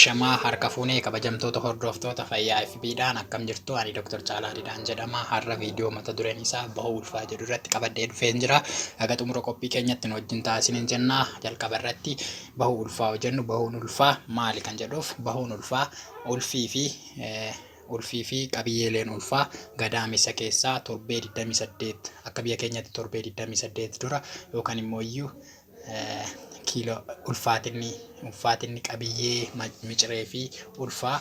Ashamaa harka fuunee kabajamtoota hordoftoota fayyaa FB'dhaan akkam jirtu ani Dr. Caalaa Didaan jedhama. Har'a viidiyoo mata dureen isaa bahuu ulfaa jedhu irratti qabadhee dhufeen jira. Aga xumura qophii keenyatti nu wajjin taasisaniin jenna. Jalqaba irratti bahuu ulfaa jennu bahuun ulfaa maali kan jedhuuf bahuun ulfaa ulfii fi qabiyyeeleen ulfaa gadaamessa keessaa torbee 28 akka biyya keenyatti torbee 28 dura yookaan immoo iyyuu kiiloo ulfaatinni qabiyyee miciree fi ulfaa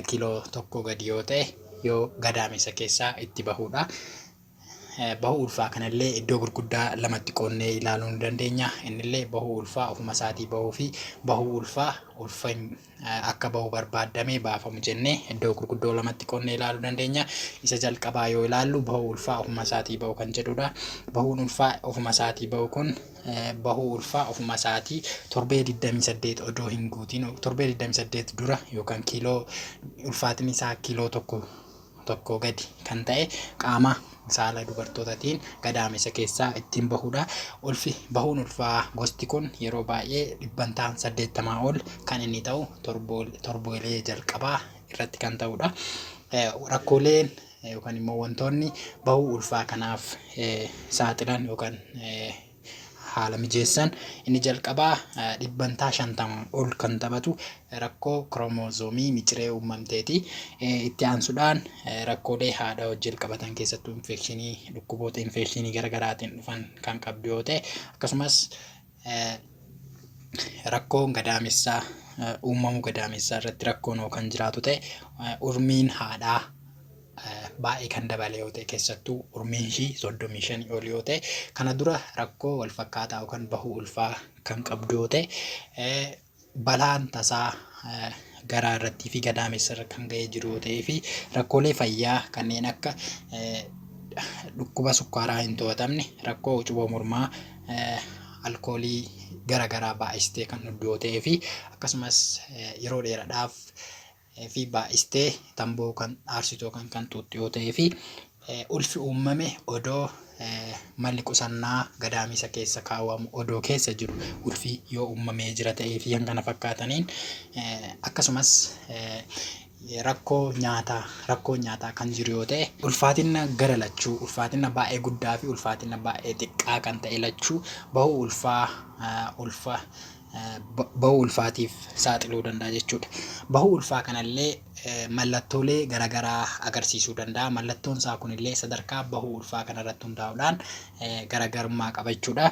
kiiloo tokko gadi yoo ta'e yoo gadaamessa keessaa itti bahudha. Bahuu ulfaa kanallee iddoo gurguddaa lamatti qoonnee ilaaluu ni dandeenya. Innillee bahuu ulfaa ofuma isaatii bahuu fi bahuu ulfaa akka bahu barbaadamee baafamu jennee iddoo gurguddoo lamatti qoonnee ilaaluu dandeenya. Isa jalqabaa yoo ilaallu bahuu ulfaa ofuma isaatii bahu kan jedhudha. Bahuun ulfaa ofuma isaatii bahu kun bahuu ulfaa ofuma isaatii torbee 28 odoo hin guutin torbee 28 dura yookaan kiiloo ulfaatinni isaa kiiloo tokko gadi kan ta'e qaama saala dubartootaatiin gadaamessa keessaa ittiin bahudha. Bahuun ulfaa gosti kun yeroo baay'ee dhibbantaan 80 ol kan inni ta'u torboilee jalqabaa irratti kan ta'udha. Rakkooleen yookaan immoo wantoonni bahuu ulfaa kanaaf saaxilan yookaan haala mijeessan inni jalqabaa dhibbantaa 50 ol kan taphatu rakkoo kiroomozoomii miciree uumamteeti. Itti aansuudhaan rakkoolee haadha wajjin qabatan keessattuu infekshinii dhukkuboota infekshinii garaagaraatiin dhufan kan qabdu yoo ta'e akkasumas rakkoon gadaamessaa uumamuu gadaamessaa irratti rakkoon kan jiraatu ta'e urmiin haadhaa baay'ee kan dabale yoo ta'e keessattuu urmiin ishii 35 ol yoo ta'e kana dura rakkoo wal fakkaataa yookaan bahuu ulfaa kan qabdu yoo ta'e balaan tasaa garaa irratti fi gadaamessa irra kan ga'ee jiru yoo ta'ee fi rakkoolee fayyaa kanneen akka dhukkuba sukkaaraa hin to'atamne rakkoo ucuboo mormaa alkoolii garaagaraa baay'istee kan dhudhu yoo ta'ee fi akkasumas yeroo dheeraadhaaf fi baay'istee tamboo kan aarsituu kan tuuttu yoo ta'ee fi ulfi uumame odoo malli qusannaa gadaamessa keessa kaawwamu odoo keessa jiru ulfi yoo uumamee jira ta'ee fi kana fakkaataniin akkasumas rakkoo nyaataa kan jiru yoo ta'e ulfaatina gara lachuu ulfaatina baay'ee guddaa fi ulfaatina baay'ee xiqqaa kan ta'e lachuu bahuu ulfaatiif saaxiluu danda'a jechuudha. Bahuu ulfaa kanallee mallattoolee garaagaraa agarsiisuu danda'a. Mallattoon isaa kunillee sadarkaa bahuu ulfaa kanarratti hundaa'uudhaan garaagarummaa qaba jechuudha.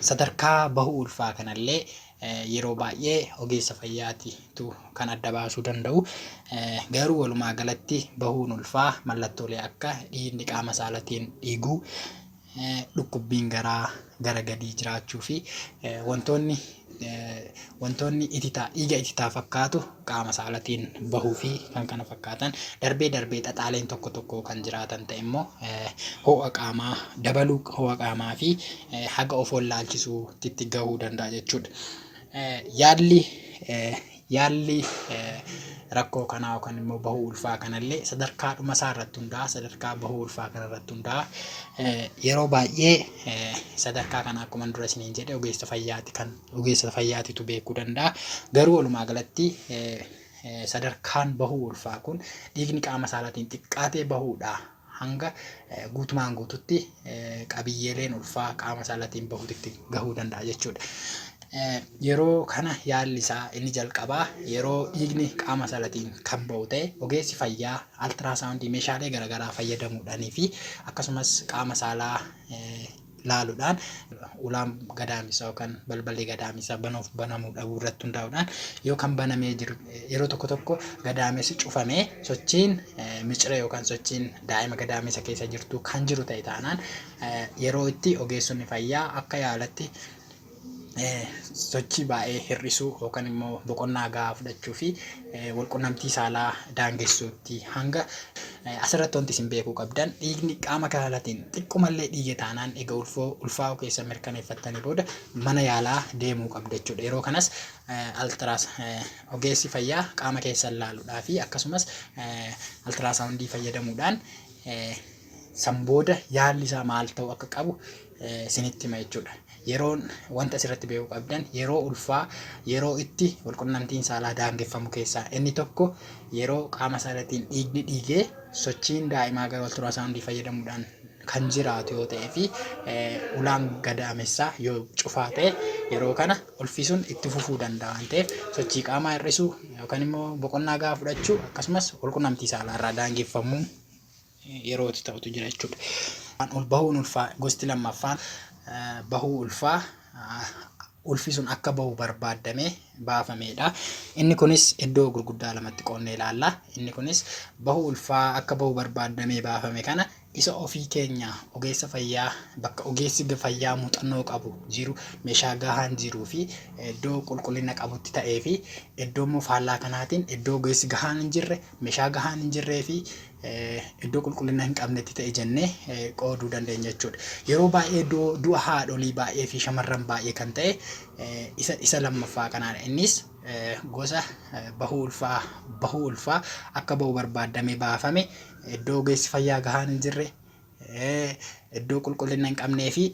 Sadarkaa bahuu ulfaa kanallee yeroo baay'ee ogeessa fayyaatiitu kan adda baasuu danda'u. Garuu walumaa galatti bahuun ulfaa mallattoolee akka dhiigni qaama saalatiin dhiiguu dhukkubbiin gara gadii jiraachuu fi wantoonni dhiiga ititaa fakkaatu qaama saalatiin bahuu fi kan kana fakkaatan darbee xaxaaleen tokko kan jiraatan ta'e immoo ho'a qaamaa dabaluu ho'a qaamaa fi haga of wallaalchisuutti gahuu danda'a jechuudha. Yaalli rakkoo kanaa yookaan immoo bahuu ulfaa kanallee sadarkaa dhuma isaa irratti hundaa'a. Sadarkaa bahuu ulfaa kana irratti hundaa'a. Yeroo baay'ee sadarkaa kana akkuma dura isiniin jedhe ogeessa fayyaatitu beekuu danda'a. Garuu walumaa galatti sadarkaan bahuu ulfaa kun dhiigni qaama saalaatiin xiqqaatee bahuudha hanga guutumaan guututti qabiyyeeleen ulfaa qaama saalaatiin bahuutti gahuu danda'a jechuudha. Yeroo kana yaalli isaa inni jalqabaa yeroo dhiigni qaama saalaatiin kan bahu ta'e ogeessi fayyaa altiraasaawundii meeshaalee garaagaraa fayyadamuudhaanii fi akkasumas qaama saalaa laaluudhaan ulaan gadaamessaa yookaan balballi gadaamessaa banuuf banamuu dhabuu irratti hundaa'uudhaan yoo kan banamee jiru yeroo tokko gadaamessi cufamee sochiin miciree yookaan sochiin daa'ima gadaamessa keessa jirtu kan jiru ta'e taanaan yeroo itti ogeessonni fayyaa akka yaalatti sochii baay'ee hir'isuu yookaan immoo boqonnaa gahaa fudhachuu fi walqunnamtii saalaa daangessuutti hanga asirratti wanti isin beekuu qabdan dhiigni qaama saalaatiin xiqqoomallee dhiige taanaan egaa ulfaa'uu keessa mirkaneeffattanii booda mana yaalaa deemuu qabdu jechuudha. Yeroo kanas ogeessi fayyaa qaama keessa ilaaluudhaa fi akkasumas altiraasaawundii fayyadamuudhaan san booda yaalli isaa maal ta'uu akka qabu isinitti hima jechuudha. yeroon wanta asirratti beekuu qabdan yeroo ulfaa yeroo itti walqunnamtiin saalaa daangeffamu keessaa inni tokko yeroo qaama saalaatiin dhiigni dhiigee sochiin daa'imaa gara ultiraasaawundii fayyadamuudhaan kan jiraatu yoo ta'ee fi ulaan gadaamessaa yoo cufaa ta'e yeroo kana ulfi sun itti fufuu danda'a waan ta'eef sochii qaamaa hir'isuu yookaan immoo boqonnaa gahaa fudhachuu akkasumas walqunnamtii saalaarraa daangeffamuu yeroo itti ta'utu jira jechuudha. Ol bahuun ulfaa gosti lammaffaan bahuu ulfaa ulfi sun akka bahu barbaadamee baafamedha. Inni kunis iddoo gurguddaa lamatti qoonnee ilaalla. Inni kunis bahuu ulfaa akka bahu barbaadamee baafame kana isa ofii keenya ogeessa fayyaa bakka ogeessi fayyaa muuxannoo qabu jiru meeshaa gahaan jiruu fi iddoo qulqullina qabutti ta'ee fi iddoo immoo faallaa kanaatiin iddoo ogeessi gahaan hin jirre meeshaa gahaan hin jirree fi iddoo qulqullina hin qabnetti ta'e jennee qooduu dandeenya jechuudha. Yeroo baay'ee du'a haadholii baay'ee fi shamarran baay'ee kan ta'e isa lammaffaa kanaadha. Innis gosa bahuu ulfaa akka bahu barbaadamee baafame iddoo ogeessi fayyaa gahaan hin jirre iddoo qulqullina hin qabnee fi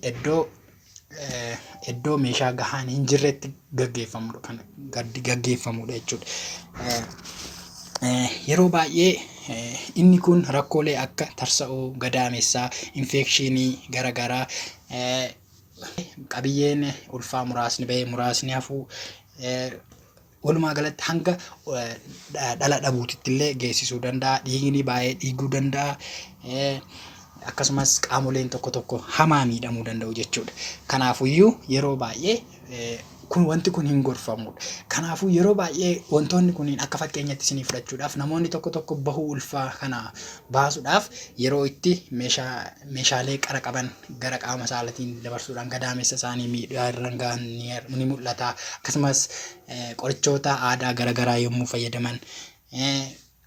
iddoo meeshaa gahaan hin jirretti gaggeeffamudha jechuudha. Yeroo baay'ee inni kun rakkoolee akka tarsa'uu gadaamessaa infekshinii garaagaraa qabiyyeen ulfaa muraasni bahee muraasni hafuu walumaa galatti hanga dhala dhabuutitti illee geessisuu danda'a. Dhiigni baay'ee dhiiguu danda'a. Akkasumas qaamoleen tokko tokko hamaa miidhamuu danda'u jechuudha. Kanaafuyyuu yeroo baay'ee wanti kun hin gorfamudha. Kanaafuu yeroo baay'ee wantoonni kunniin akka fakkeenyatti isinii fudhachuudhaaf namoonni tokko tokko bahuu ulfaa kana baasuudhaaf yeroo itti meeshaalee qara qaban gara qaama saalaatiin dabarsuudhaan gadaamessa isaanii miidhaa irra gahan ni mul'ata. Akkasumas qorichoota aadaa garaagaraa yommuu fayyadaman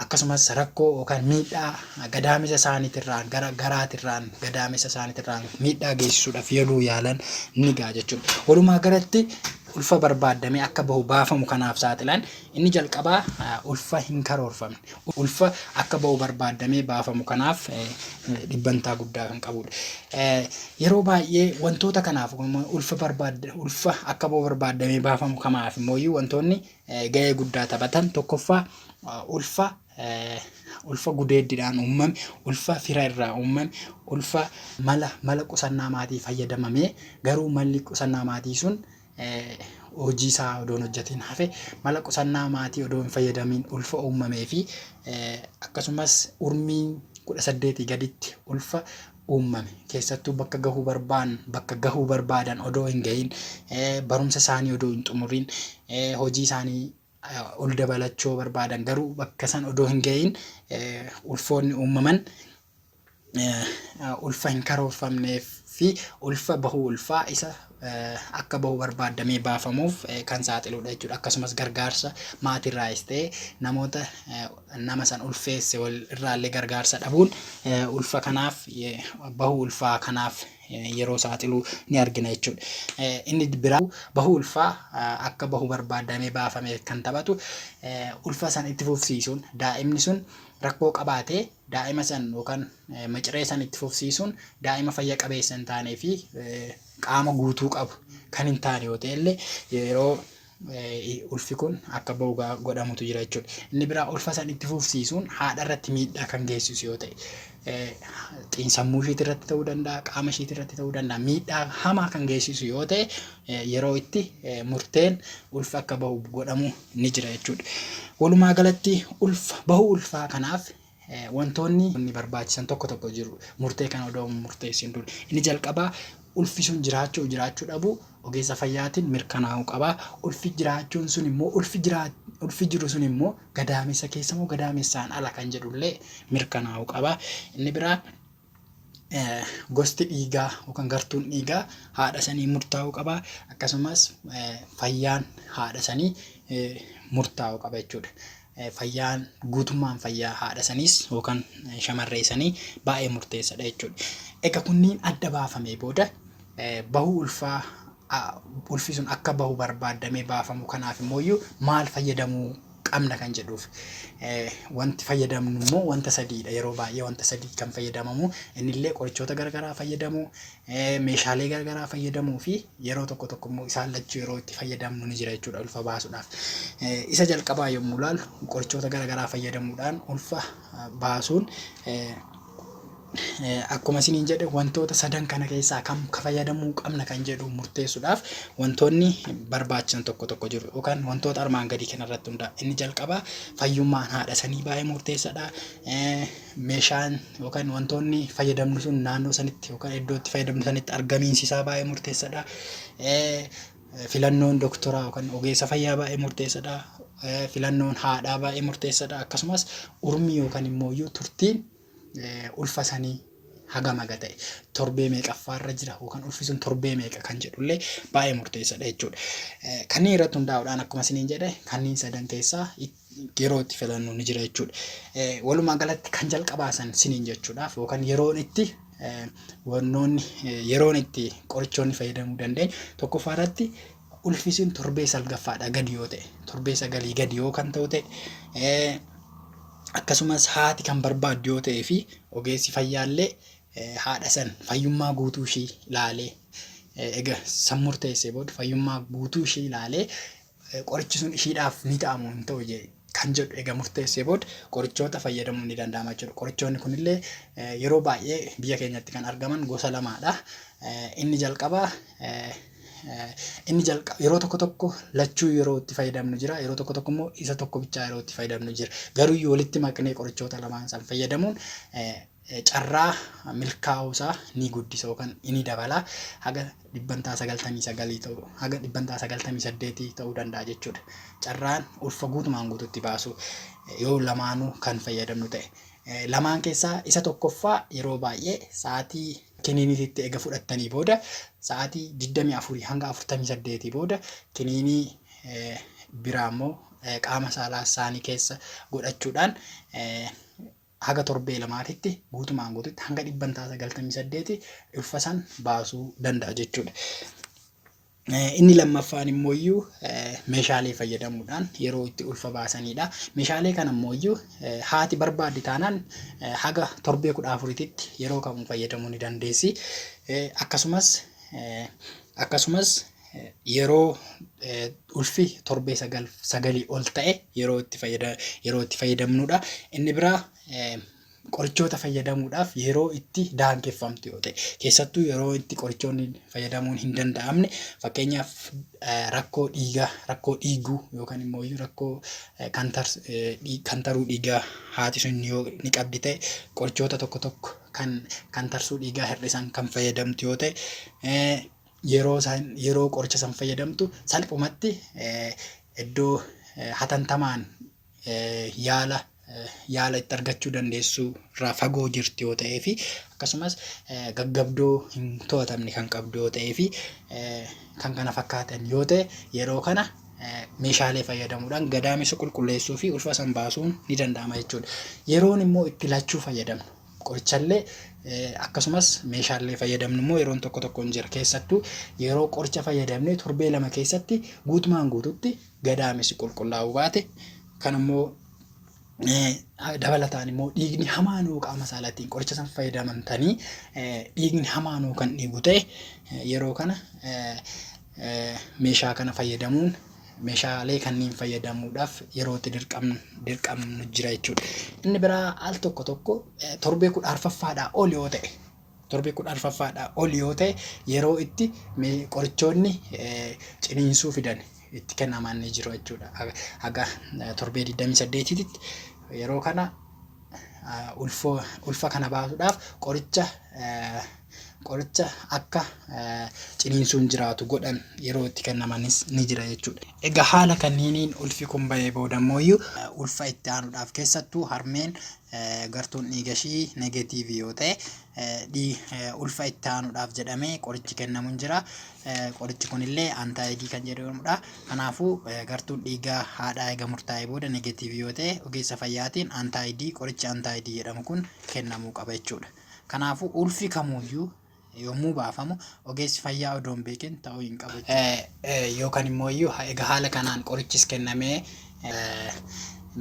akkasumas rakkoo yookaan miidhaa gadaamessa isaaniitirraan gara garaatirraan gadaamessa isaaniitirraan miidhaa geessisuudhaaf yeroo yaalan ni gaha jechuudha. Walumaa galatti ulfa barbaadamee akka bahu baafamu kanaaf saaxilan inni jalqabaa ulfa hin karoorfamne ulfa akka bahu barbaadamee baafamu kanaaf dhibbantaa guddaa kan qabudha. Yeroo baay'ee wantoota kanaaf ulfa akka bahu barbaadamee baafamu kanaaf immoo wantoonni gahee guddaa taphatan tokkoffaa ulfa gudeeddiidhaan uumame, ulfa fira irraa uumame, ulfa mala qusannaa maatii fayyadamamee garuu malli qusannaa maatii sun hojii isaa odoon hojjetiin hafe mala qusannaa maatii odoo hin fayyadamin ulfa uumamee fi akkasumas urmiin 18 gaditti ulfa uumame keessattuu bakka gahuu barbaadan odoo hin gahin barumsa isaanii odoo hin xumurin hojii isaanii ol dabalachuu barbaadan garuu bakka san odoo hin gahin ulfoonni uumaman ulfa hin karoorfamnee fi ulfa bahuu ulfaa isa akka bahu barbaadamee baafamuuf kan saaxiludha jechuudha. Akkasumas gargaarsa maatiirraas ta'ee namoota nama san ulfeesse wal irraallee gargaarsa dhabuun ulfa kanaaf bahuu ulfaa kanaaf yeroo saaxiluu ni argina jechuudha. Inni biraa bahuu ulfaa akka bahu barbaadamee baafame kan taphatu ulfa san itti fufsiisuun daa'imni sun rakkoo qabaatee daa'ima san yookaan maciree san itti fufsiisuun daa'ima fayya qabeessa hin taanee fi qaama guutuu qabu kan hin taane yoo ta'e illee yeroo ulfi kun akka bahu godhamutu jira jechuudha. Inni biraa ulfa san itti fufsiisuun haadha irratti miidhaa kan geessisu yoo ta'e xiinsammuu isheetii irratti ta'uu danda'a, qaama isheetii irratti ta'uu danda'a, miidhaa hamaa kan geessisu yoo ta'e yeroo itti murteen ulfa akka bahu godhamu ni jira jechuudha. Walumaa galatti bahuu ulfaa kanaaf wantoonni barbaachisan tokko jiru. Murtee kana odoo murteessin dura inni jalqabaa ulfi sun jiraachuu dhabuu ogeessa fayyaatiin mirkanaa'uu qaba. Ulfi jiraachuun sun immoo ulfi jiru sun immoo gadaamessa keessa moo gadaamessaan ala kan jedhullee mirkanaa'uu qaba. Inni biraa gosti dhiigaa yookaan gartuun dhiigaa haadha sanii murtaa'uu qaba. Akkasumas fayyaan haadha sanii murtaa'uu qaba jechuudha. Fayyaan guutummaan fayyaa haadha saniis yookaan shamarree sanii baay'ee murteessaadha jechuudha. Egaa kunniin adda baafamee booda bahuu ulfi sun akka bahu barbaadamee baafamu kanaaf immoo maal fayyadamuu qabna kan jedhuuf wanti fayyadamnu immoo wanta sadiidha. Yeroo baay'ee wanta sadii kan fayyadamamu innillee qorichoota garagaraa fayyadamu, meeshaalee garagaraa fayyadamuu fi yeroo tokko tokko immoo isaan lachuu yeroo itti fayyadamnu ni jira jechuudha ulfa baasuudhaaf. Isa jalqabaa yommuu ilaallu qorichoota garagaraa fayyadamuudhaan ulfa baasuun akkuma isiniin jedhe wantoota sadan kana keessaa kam fayyadamuu qabna kan jedhu murteessuudhaaf wantoonni barbaachisan tokko tokko jiru yookaan wantoota armaan gadii kanarratti hundaa'a. Inni jalqabaa fayyummaan haadha sanii baay'ee murteessaadha. Meeshaan yookaan wantoonni fayyadamnu sun naannoo sanitti yookaan iddoo itti fayyadamnu sanitti argamiinsisaa baay'ee murteessaadha. Filannoon doktoraa yookaan ogeessa fayyaa baay'ee murteessaadha. Filannoon haadhaa baay'ee murteessaadha. Akkasumas urmii yookaan immoo turtiin ulfa sanii hagam akka ta'e torbee meeqaffaarra jira yookaan ulfi sun torbee meeqa kan jedhullee baay'ee murteessaadha jechuudha. Kanneen irratti hundaa'uudhaan akkuma isiniin jedhe kanneen sadan keessaa yeroo itti filannu ni jira jechuudha. Walumaa galatti kan jalqabaasan isiniin jechuudhaaf yookaan yeroon itti qorichoonni fayyadamuu dandeenyu tokkoffaarratti ulfi sun torbee salgaffaadha gadi yoo ta'e, torbee sagalii gadi yoo kan ta'u ta'e akkasumas haati kan barbaaddu yoo ta'ee fi ogeessi fayyaallee haadha san fayyummaa guutuu ishii ilaalee egaa san murteessee booda fayyummaa guutuu ishii ilaalee qorichi sun ishiidhaaf ni ta'amu hin ta'u kan jedhu egaa murteessee booda qorichoota fayyadamuun ni danda'ama jechuudha. Qorichoonni kunillee yeroo baay'ee biyya keenyatti kan argaman gosa lamaadha. Inni jalqabaa yeroo tokko tokko lachuu yeroo itti fayyadamnu jira, yeroo tokko tokko immoo isa tokko bichaa yeroo itti fayyadamnu jira. Garuu walitti maknee qorichoota lamaan san fayyadamuun carraa milkaa'uusaa ni guddisa yookaan ni dabala. Haga 99 ta'u, haga 98 ta'uu danda'a jechuudha. Carraan ulfa guutumaan guututti baasu yoo lamaanuu kan fayyadamnu ta'e. Lamaan keessaa isa tokkoffaa yeroo baay'ee sa'aatii kiniiniitti eega fudhattanii booda sa'aatii 24 hanga 48 booda kiniinii biraa immoo qaama saalaa isaanii keessa godhachuudhaan haga torbee lamaatitti guutumaan guututti hanga 98 ulfa san baasuu danda'a jechuudha. Inni lammaffaan immoo meeshaalee fayyadamuudhaan yeroo itti ulfa baasanidha. Meeshaalee kana immoo haati barbaaddi taanaan haga torbee 14tti yeroo kamuu fayyadamuu ni dandeessi. Akkasumas yeroo ulfi torbee sagalii ol ta'e yeroo itti fayyadamnudha. Inni biraa qorichoota fayyadamuudhaaf yeroo itti daangeffamtu yoo ta'e, keessattuu yeroo itti qorichoonni fayyadamuun hin danda'amne, fakkeenyaaf rakkoo dhiiguu yookaan immoo rakkoo kantaruu dhiigaa haati sun yoo ni qabdi ta'e qorichoota tokko tokko kan tarsuu dhiigaa hir'isan kan fayyadamtu yoo ta'e yeroo qoricha san fayyadamtu salphumatti iddoo hatantamaan yaala itti argachuu dandeessu irraa fagoo jirti yoo ta'ee fi akkasumas gaggabdoo hin to'atamne kan qabdu yoo ta'ee fi kan kana fakkaatan yoo ta'e yeroo kana meeshaalee fayyadamuudhaan gadaamessa qulqulleessuu fi ulfa san baasuun ni danda'ama jechuudha. Yeroon immoo itti lachuu fayyadamnu qorichallee akkasumas meeshaalee fayyadamnu immoo yeroon tokko tokko hin jira. Keessattuu yeroo qoricha fayyadamne torbee lama keessatti guutumaan guututti gadaamessi qulqullaa'uu baate kan immoo dabalataan immoo dhiigni hamaanuu qaama saalaatiin qoricha san fayyadamtanii dhiigni hamaanuu kan dhiigu ta'e yeroo kana meeshaa kana fayyadamuun meeshaalee kanneen fayyadamuudhaaf yerootti dirqamnu jira jechuudha. Inni biraa al tokko tokko torbee 14ffaadhaa ol yoo ta'e torbee 14ffaadhaa ol yoo ta'e yeroo itti qorichoonni ciniinsuu fidan itti kennaman ni jiru jechuudha. Haga torbee 28tti yeroo kana ulfa kana baasuudhaaf qoricha akka ciniinsuun jiraatu godhan yeroo itti kennamanis ni jira jechuudha. Egaa haala kanniiniin ulfi kun bahee booda immoo ulfa itti aanuudhaaf keessattuu harmeen gartuun dhiigashii neegatiivii yoo ta'e ulfa itti aanuudhaaf jedhamee qorichi kennamuun jira. Qorichi kunillee antaayidii kan jedhamudha. Kanaafuu gartuun dhiigaa haadhaa eega murtaa'ee booda neegatiivii yoo ta'e ogeessa fayyaatiin qorichi antaayidii jedhamu kun kennamuu qaba jechuudha. Kanaafuu ulfi kamuyyuu yommuu baafamu ogeessi fayyaa odoo hin beekin ta'uu hin qabu. Yookaan immoo egaa haala kanaan qorichis kennamee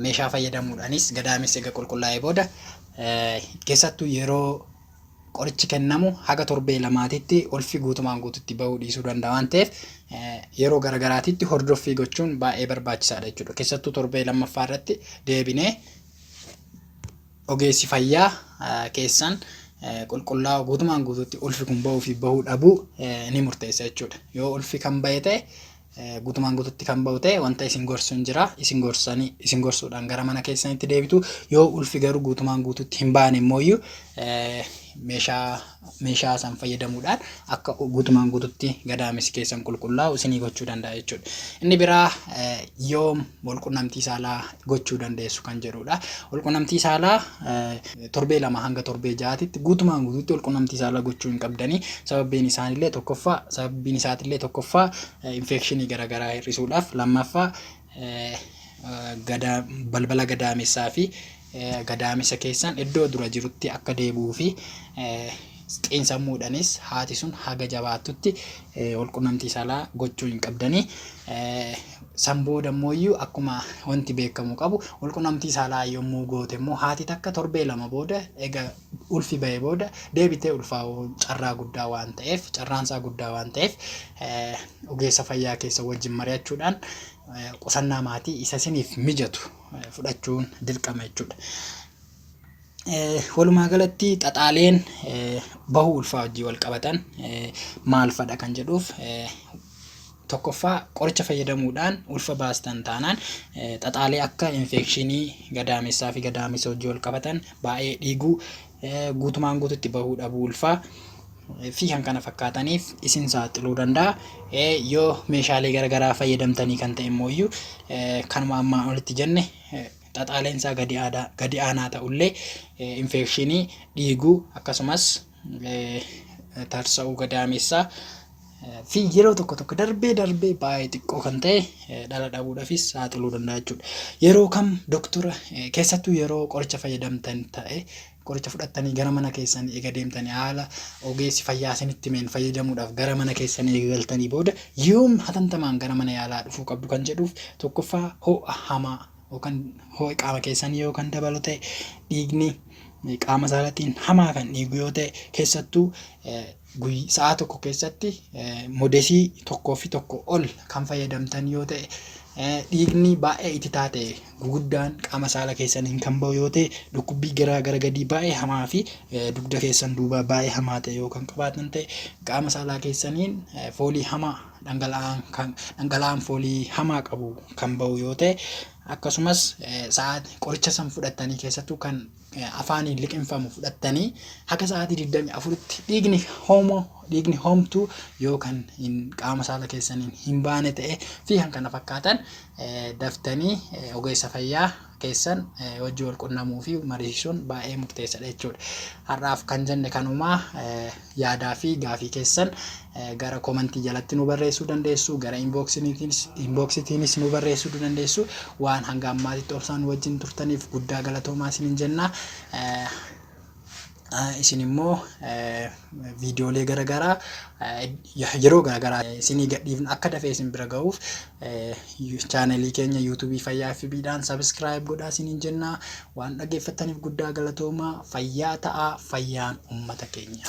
meeshaa fayyadamuudhaanis gadaamessi egaa qulqullaa'ee booda keessattuu yeroo qorichi kennamu haga torbee lamaatitti ulfi guutumaan guututti bahuu dhiisuu danda'a waan ta'eef yeroo garagaraatitti hordoffii gochuun baay'ee barbaachisaadha jechuudha. Keessattuu torbee lammaffaa irratti deebinee ogeessi fayyaa keessan qulqullaa'u guutumaan guututti ulfi kun bahuu fi bahuu dhabuu ni murteessa jechuudha. Yoo ulfi kan bahe ta'e guutumaan guututti kan bahu ta'e wanta isin gorsuun jira, isin gorsuudhaan gara mana keessanitti deebitu. Yoo ulfi garuu guutumaan guututti hin baane immoo meeshaa san fayyadamuudhaan akka guutumaan guututti gadaamessi keessan qulqullaa'u isinii gochuu danda'a jechuudha. Inni biraa yoom walqunnamtii saalaa gochuu dandeessu kan jedhudha. Walqunnamtii saalaa torbee lama hanga torbee ja'aatitti guutumaan guututti walqunnamtii saalaa gochuu hin qabdanii. Sababbiin isaatiillee tokkoffaa infekshinii garaagaraa hir'isuudhaaf, lammaffaa balbala gadaamessaa fi gadaamessa keessan iddoo dura jirutti akka deebi'uu fi xiinsammuudhaanis haati sun haga jabaattutti walqunnamtii saalaa gochuu hin qabdanii. San booda immoo akkuma wanti beekamu qabu walqunnamtii saalaa yommuu goote immoo haati takka torbee lama booda egaa ulfi bahee booda deebitee ulfaa'uu carraan isaa guddaa waan ta'eef ogeessa fayyaa keessa wajjin mari'achuudhaan qusannaa maatii isa isiniif mijatu fudhachuun dirqama jechuudha. Walumaa galatti xaxaaleen bahuu ulfaa wajjin wal qabatan maal fadha kan jedhuuf tokkoffaa qoricha fayyadamuudhaan ulfa baastan taanaan xaxaalee akka infekshinii gadaamessaa fi gadaamessa wajjin wal qabatan baay'ee dhiiguu guutumaan guututti bahuu dhabuu ulfaa fi kan kana fakkaataniif isin saaxiluu danda'a. Yoo meeshaalee garaagaraa fayyadamtanii kan ta'e immoo kanuma ammaa olitti jenne xaxaaleen isaa gadi aanaa ta'ullee infekshinii dhiiguu akkasumas tarsa'uu gadaamessaa fi yeroo tokko darbee baay'ee xiqqoo kan ta'e dhala dhabuudhaafis saaxiluu danda'a jechuudha. Yeroo kam doktora keessattuu yeroo qoricha fayyadamtan ta'e qoricha fudhattanii gara mana keessanii eega deemtanii haala ogeessi fayyaa isinitti himeen fayyadamuudhaaf gara mana keessanii eegaltanii booda yoom hatantamaan gara mana yaalaa dhufuu qabdu kan jedhuuf tokkoffaa ho'a hamaa yookaan ho'i qaama keessanii yoo kan dabalu ta'e dhiigni qaama saalaatiin hamaa kan dhiigu yoo ta'e keessattuu sa'a tokko keessatti modesii tokkoo fi tokko ol kan fayyadamtan yoo ta'e dhiigni baay'ee ititaa ta'e guguddaan qaama saala keessaniin kan bahu yoo ta'e dhukkubbii gara gadii baay'ee hamaa fi dugda keessan duuba baay'ee hamaa ta'e yoo kan qabaatan ta'e qaama saalaa keessaniin foolii hamaa dhangala'aan foolii hamaa qabu kan bahu yoo ta'e akkasumas qoricha san fudhattanii keessattuu kan afaaniin liqinfamu fudhattanii haga sa'aatii 24tti dhiigni homtuu yookaan qaama saala keessaniin hin baane ta'e fi kan kana fakkaatan daftanii ogeessa fayyaa keessan wajjin wal qunnamuu fi mariisisuun baay'ee murteessaadha jechuudha. Har'aaf kan jenne kanumaa yaadaa fi gaafii keessan gara komentii jalatti nu barreessuu dandeessu, gara inboxitiinis nu barreessuu dandeessu. Waan hanga ammaatitti obsaan wajjin turtaniif guddaa galatoomaa isiniin jenna. Isin immoo viidiyoolee garaagaraa yeroo garaagaraa isinii gadhiifnu akka dafee isin bira ga'uuf chaanelii keenya yuutuubii fayyaa FB'dhaan sabiskiraayib godhaa isiniin jenna. Waan dhaggeeffattaniif guddaa galatoomaa. Fayyaa ta'aa, fayyaan uummata keenya.